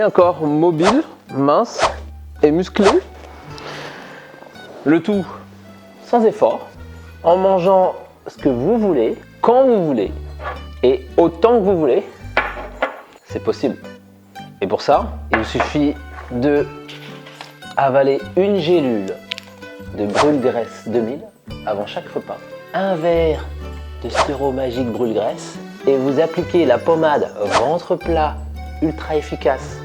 un corps mobile, mince et musclé. Le tout sans effort, en mangeant ce que vous voulez, quand vous voulez et autant que vous voulez. C'est possible. Et pour ça, il vous suffit de avaler une gélule de brûle-graisse 2000 avant chaque repas, un verre de sirop magique brûle-graisse et vous appliquez la pommade ventre plat ultra efficace.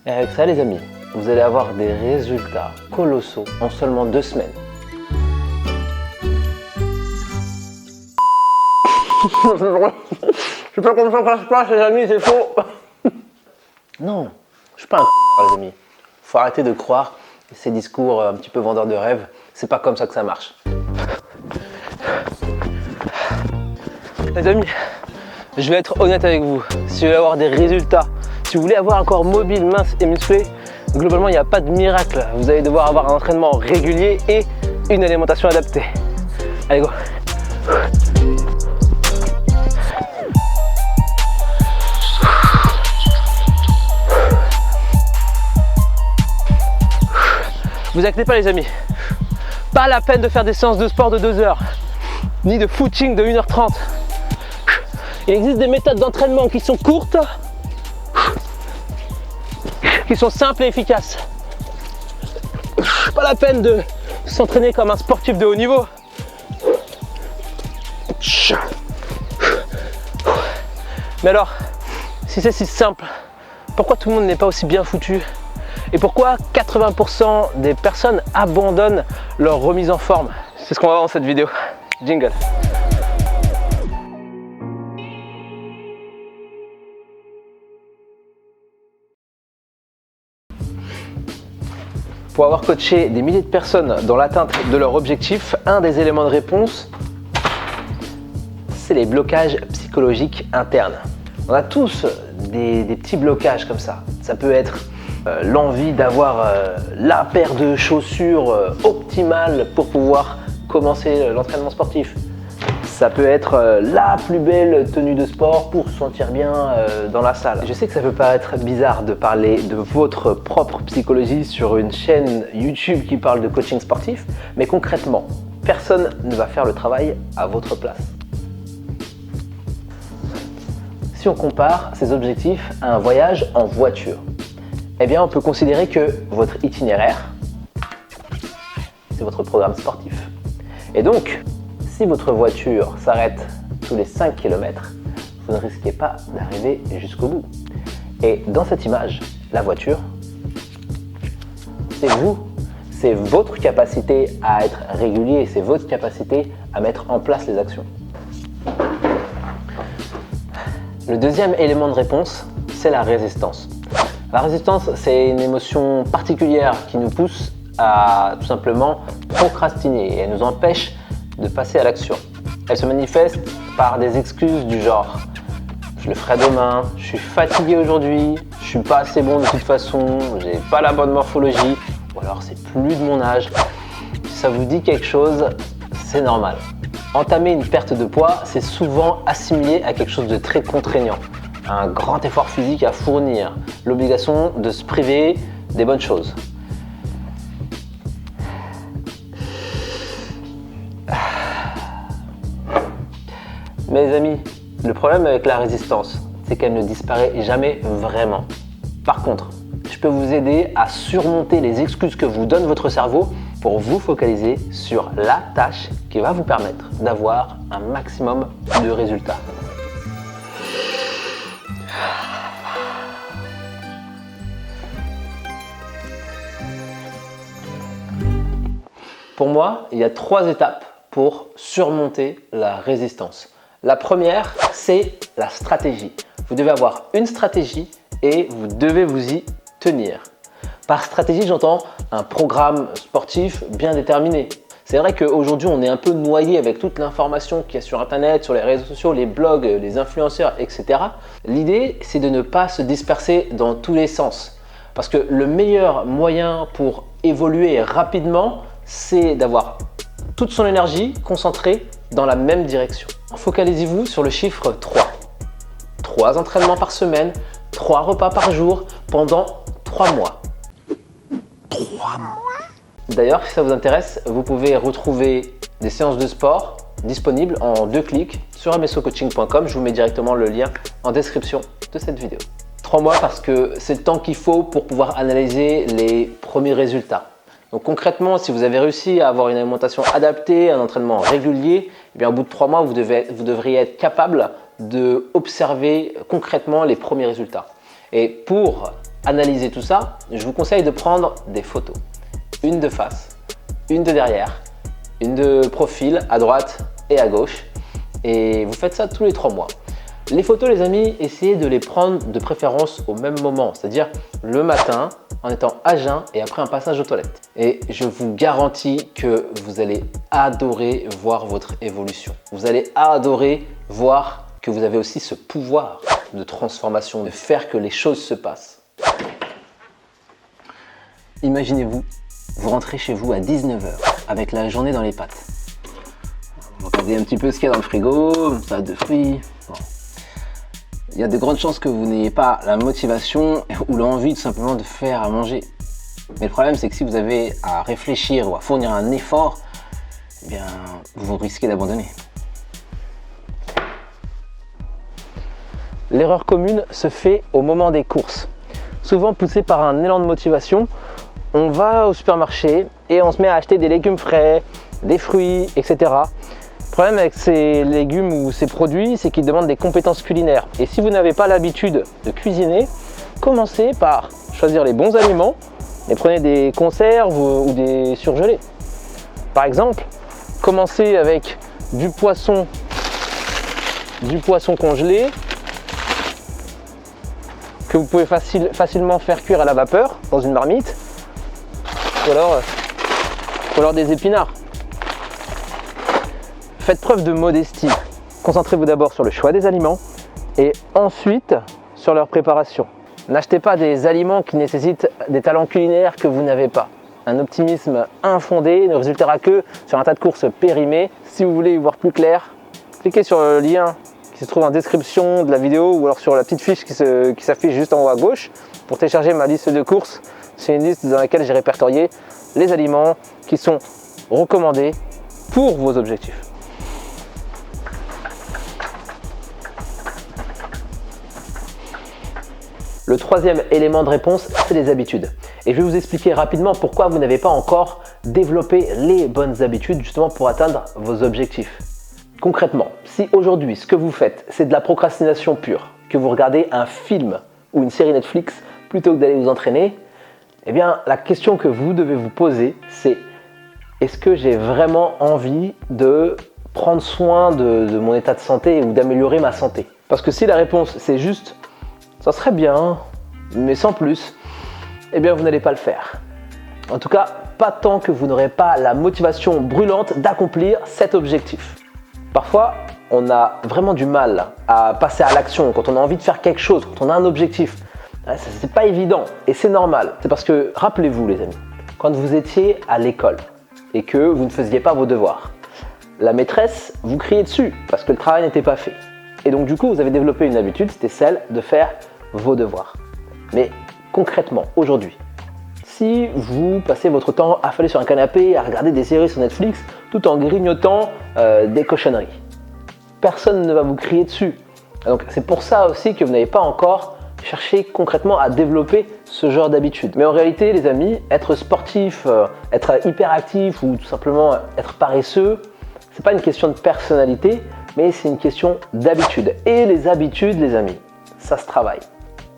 Et avec ça les amis, vous allez avoir des résultats colossaux en seulement 2 semaines. Je sais pas comment ça se passe les amis, c'est faux. Non, je suis pas un les amis. Faut arrêter de croire ces discours un petit peu vendeurs de rêves. C'est pas comme ça que ça marche. Les amis, je vais être honnête avec vous. Si vous voulez avoir des résultats, si vous voulez avoir un corps mobile, mince et musclé, globalement il n'y a pas de miracle. Vous allez devoir avoir un entraînement régulier et une alimentation adaptée. Allez go. Vous inquiétez pas les amis, pas la peine de faire des séances de sport de 2 heures, ni de footing de 1h30. Il existe des méthodes d'entraînement qui sont courtes, qui sont simples et efficaces. Pas la peine de s'entraîner comme un sportif de haut niveau. Mais alors, si c'est si simple, pourquoi tout le monde n'est pas aussi bien foutu ? Et pourquoi 80% des personnes abandonnent leur remise en forme? C'est ce qu'on va voir dans cette vidéo. Jingle. Pour avoir coaché des milliers de personnes dans l'atteinte de leur objectif, un des éléments de réponse, c'est les blocages psychologiques internes. On a tous des petits blocages comme ça. Ça peut être l'envie d'avoir la paire de chaussures optimale pour pouvoir commencer l'entraînement sportif. Ça peut être la plus belle tenue de sport pour se sentir bien dans la salle. Je sais que ça peut paraître bizarre de parler de votre propre psychologie sur une chaîne YouTube qui parle de coaching sportif, mais concrètement, personne ne va faire le travail à votre place. Si on compare ces objectifs à un voyage en voiture, eh bien on peut considérer que votre itinéraire, c'est votre programme sportif. Et donc, si votre voiture s'arrête tous les 5 km, vous ne risquez pas d'arriver jusqu'au bout. Et dans cette image, la voiture, c'est vous. C'est votre capacité à être régulier, c'est votre capacité à mettre en place les actions. Le deuxième élément de réponse, c'est la résistance. La résistance, c'est une émotion particulière qui nous pousse à tout simplement procrastiner et elle nous empêche de passer à l'action. Elle se manifeste par des excuses du genre « je le ferai demain »,« je suis fatigué aujourd'hui »,« je suis pas assez bon de toute façon »,« j'ai pas la bonne morphologie » ou alors « c'est plus de mon âge ». Si ça vous dit quelque chose, c'est normal. Entamer une perte de poids, c'est souvent assimilé à quelque chose de très contraignant. Un grand effort physique à fournir, l'obligation de se priver des bonnes choses. Mes amis, le problème avec la résistance, c'est qu'elle ne disparaît jamais vraiment. Par contre, je peux vous aider à surmonter les excuses que vous donne votre cerveau pour vous focaliser sur la tâche qui va vous permettre d'avoir un maximum de résultats. Pour moi, il y a 3 étapes pour surmonter la résistance. La première, c'est la stratégie. Vous devez avoir une stratégie et vous devez vous y tenir. Par stratégie, j'entends un programme sportif bien déterminé. C'est vrai qu'aujourd'hui, on est un peu noyé avec toute l'information qu'il y a sur Internet, sur les réseaux sociaux, les blogs, les influenceurs, etc. L'idée, c'est de ne pas se disperser dans tous les sens. Parce que le meilleur moyen pour évoluer rapidement, c'est d'avoir toute son énergie concentrée dans la même direction. Focalisez-vous sur le chiffre 3. 3 entraînements par semaine, 3 repas par jour pendant 3 mois. 3 mois. D'ailleurs, si ça vous intéresse, vous pouvez retrouver des séances de sport disponibles en 2 clics sur msocoaching.com. Je vous mets directement le lien en description de cette vidéo. 3 mois parce que c'est le temps qu'il faut pour pouvoir analyser les premiers résultats. Donc concrètement, si vous avez réussi à avoir une alimentation adaptée, un entraînement régulier, eh bien, au bout de 3 mois, vous devriez être capable d'observer concrètement les premiers résultats. Et pour analyser tout ça, je vous conseille de prendre des photos. Une de face, une de derrière, une de profil à droite et à gauche. Et vous faites ça tous les 3 mois. Les photos, les amis, essayez de les prendre de préférence au même moment, c'est-à-dire le matin, en étant à jeun et après un passage aux toilettes. Et je vous garantis que vous allez adorer voir votre évolution. Vous allez adorer voir que vous avez aussi ce pouvoir de transformation, de faire que les choses se passent. Imaginez-vous, vous rentrez chez vous à 19 h avec la journée dans les pattes. Vous regardez un petit peu ce qu'il y a dans le frigo, ça de fruits. Bon. Il y a de grandes chances que vous n'ayez pas la motivation ou l'envie tout simplement de faire à manger. Mais le problème, c'est que si vous avez à réfléchir ou à fournir un effort, eh bien, vous risquez d'abandonner. L'erreur commune se fait au moment des courses. Souvent poussé par un élan de motivation, on va au supermarché et on se met à acheter des légumes frais, des fruits, etc. Le problème avec ces légumes ou ces produits, c'est qu'ils demandent des compétences culinaires. Et si vous n'avez pas l'habitude de cuisiner, commencez par choisir les bons aliments et prenez des conserves ou des surgelés. Par exemple, commencez avec du poisson congelé que vous pouvez facilement faire cuire à la vapeur dans une marmite ou alors des épinards. Faites preuve de modestie. Concentrez-vous d'abord sur le choix des aliments et ensuite sur leur préparation. N'achetez pas des aliments qui nécessitent des talents culinaires que vous n'avez pas. Un optimisme infondé ne résultera que sur un tas de courses périmées. Si vous voulez y voir plus clair, cliquez sur le lien qui se trouve en description de la vidéo ou alors sur la petite fiche qui s'affiche juste en haut à gauche pour télécharger ma liste de courses. C'est une liste dans laquelle j'ai répertorié les aliments qui sont recommandés pour vos objectifs. Le troisième élément de réponse, c'est les habitudes. Et je vais vous expliquer rapidement pourquoi vous n'avez pas encore développé les bonnes habitudes justement pour atteindre vos objectifs. Concrètement, si aujourd'hui ce que vous faites, c'est de la procrastination pure, que vous regardez un film ou une série Netflix plutôt que d'aller vous entraîner, eh bien la question que vous devez vous poser, c'est est-ce que j'ai vraiment envie de prendre soin de mon état de santé ou d'améliorer ma santé? Parce que si la réponse c'est juste ça serait bien, mais sans plus, eh bien vous n'allez pas le faire. En tout cas, pas tant que vous n'aurez pas la motivation brûlante d'accomplir cet objectif. Parfois, on a vraiment du mal à passer à l'action quand on a envie de faire quelque chose, quand on a un objectif. C'est pas évident et c'est normal. C'est parce que, rappelez-vous les amis, quand vous étiez à l'école et que vous ne faisiez pas vos devoirs, la maîtresse vous criait dessus parce que le travail n'était pas fait. Et donc du coup, vous avez développé une habitude, c'était celle de faire vos devoirs. Mais concrètement, aujourd'hui, si vous passez votre temps affalé sur un canapé à regarder des séries sur Netflix tout en grignotant des cochonneries, personne ne va vous crier dessus. Donc c'est pour ça aussi que vous n'avez pas encore cherché concrètement à développer ce genre d'habitude. Mais en réalité, les amis, être sportif, être hyperactif ou tout simplement être paresseux, c'est pas une question de personnalité, mais c'est une question d'habitude. Et les habitudes, les amis, ça se travaille.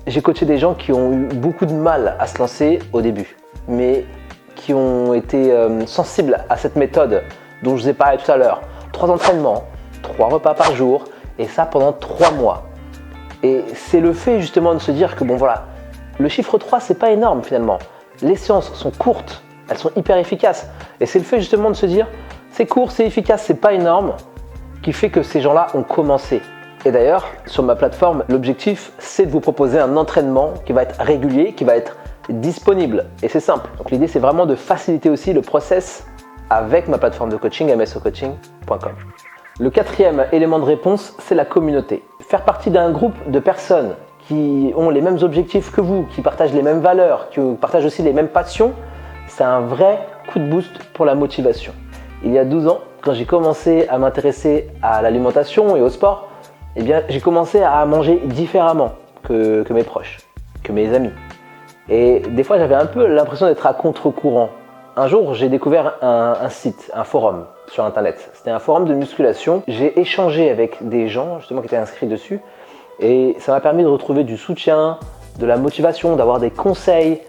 J'ai coaché des gens qui ont eu beaucoup de mal à se lancer au début, mais qui ont été sensibles à cette méthode dont je vous ai parlé tout à l'heure. 3 entraînements, 3 repas par jour, et ça pendant 3 mois. Et c'est le fait justement de se dire que bon voilà, le chiffre 3 c'est pas énorme finalement. Les séances sont courtes, elles sont hyper efficaces. Et c'est le fait justement de se dire c'est court, c'est efficace, c'est pas énorme, qui fait que ces gens-là ont commencé. Et d'ailleurs, sur ma plateforme, l'objectif, c'est de vous proposer un entraînement qui va être régulier, qui va être disponible. Et c'est simple. Donc l'idée, c'est vraiment de faciliter aussi le process avec ma plateforme de coaching, msocoaching.com. Le 4e élément de réponse, c'est la communauté. Faire partie d'un groupe de personnes qui ont les mêmes objectifs que vous, qui partagent les mêmes valeurs, qui partagent aussi les mêmes passions, c'est un vrai coup de boost pour la motivation. Il y a 12 ans, quand j'ai commencé à m'intéresser à l'alimentation et au sport, eh bien, j'ai commencé à manger différemment que mes proches, que mes amis. Et des fois, j'avais un peu l'impression d'être à contre-courant. Un jour, j'ai découvert un site, un forum sur Internet. C'était un forum de musculation. J'ai échangé avec des gens justement qui étaient inscrits dessus et ça m'a permis de retrouver du soutien, de la motivation, d'avoir des conseils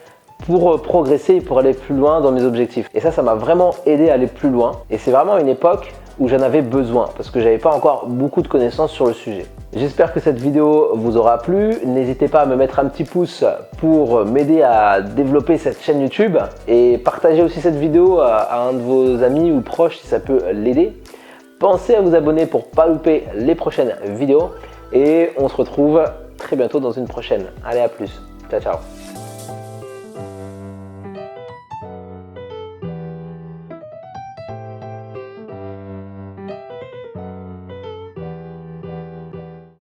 pour progresser et pour aller plus loin dans mes objectifs. Et ça m'a vraiment aidé à aller plus loin. Et c'est vraiment une époque où j'en avais besoin parce que j'avais pas encore beaucoup de connaissances sur le sujet. J'espère que cette vidéo vous aura plu. N'hésitez pas à me mettre un petit pouce pour m'aider à développer cette chaîne YouTube et partagez aussi cette vidéo à un de vos amis ou proches si ça peut l'aider. Pensez à vous abonner pour ne pas louper les prochaines vidéos et on se retrouve très bientôt dans une prochaine. Allez, à plus. Ciao, ciao.